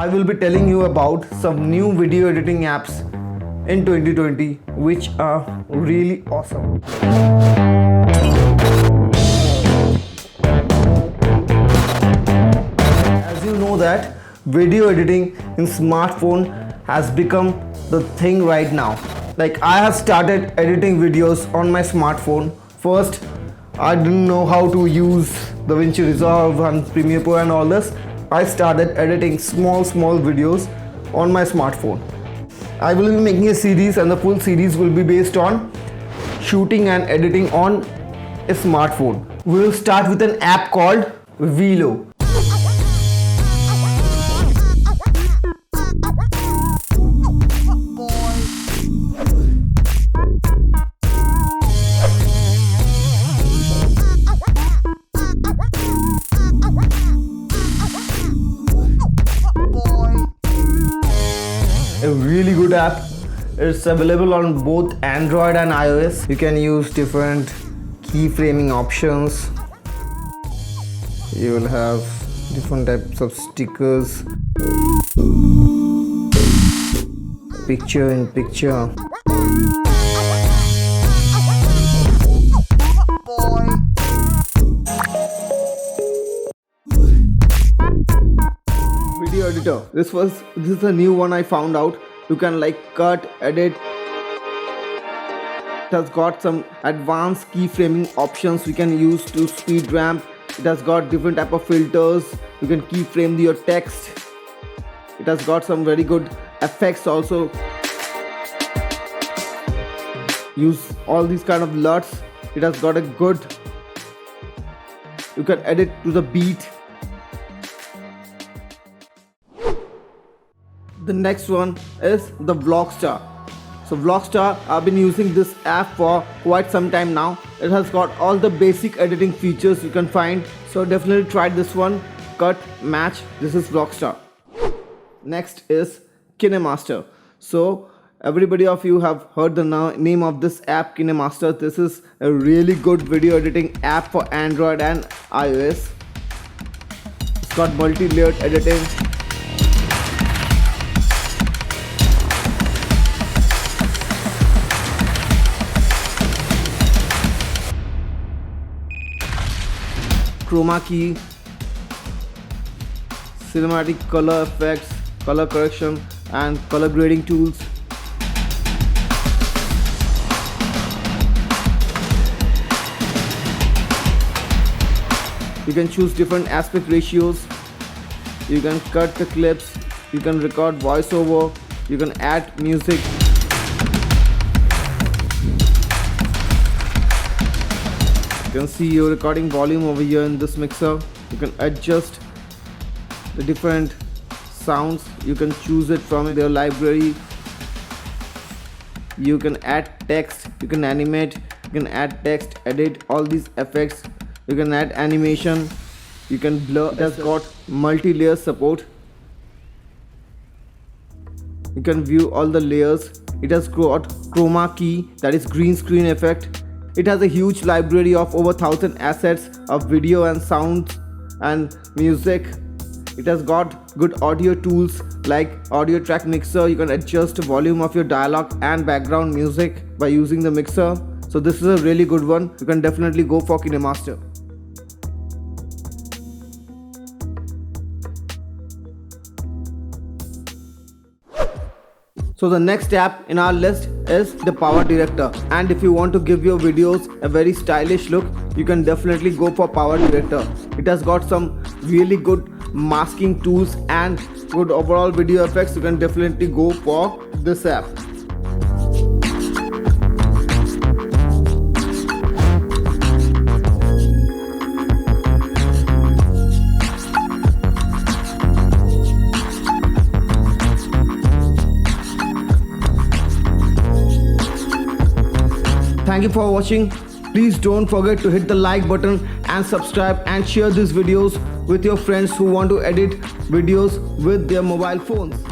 I will be telling you about some new video editing apps in 2020 which are really awesome. As you know that video editing in smartphone has become the thing right now. Like, I have started editing videos on my smartphone. First, I didn't know how to use DaVinci Resolve and Premiere Pro and all this. I started editing small videos on my smartphone. I will be making a series, and the full series will be based on shooting and editing on a smartphone. We will start with an app called Velo. A really good app. It's available on both Android and iOS. You can use different keyframing options. You will have different types of stickers, picture in picture. Video editor. This is a new one I found out. You can like cut, edit. It has got some advanced keyframing options we can use to speed ramp. It has got different type of filters. You can keyframe your text. It has got some very good effects also. Use all these kind of LUTs. It has got a good. You can edit to the beat. The next one is the Vlogstar. So Vlogstar, I've been using this app for quite some time now. It has got all the basic editing features you can find. So definitely try this one. Cut, match. This is Vlogstar. Next is KineMaster. So everybody of you have heard the name of this app, KineMaster. This is a really good video editing app for Android and iOS. It's got multi-layered editing. Chroma key, cinematic color effects, color correction and color grading tools. You can choose different aspect ratios. You can cut the clips. You can record voiceover. You can add music. You can see your recording volume over here in this mixer. You can adjust the different sounds. You can choose it from their library. You can add text. You can animate. You can add text, edit all these effects. You can add animation. You can blur. It has got multi-layer support. You can view all the layers. It has got chroma key, that is green screen effect. It has a huge library of over 1000 assets of video and sound and music. It has got good audio tools like audio track mixer. You can adjust the volume of your dialogue and background music by using the mixer. So this is a really good one. You can definitely go for KineMaster. So the next app in our list is the Power Director, and if you want to give your videos a very stylish look, you can definitely go for Power Director. It has got some really good masking tools and good overall video effects. You can definitely go for this app. Thank you for watching. Please don't forget to hit the like button and subscribe and share these videos with your friends who want to edit videos with their mobile phones.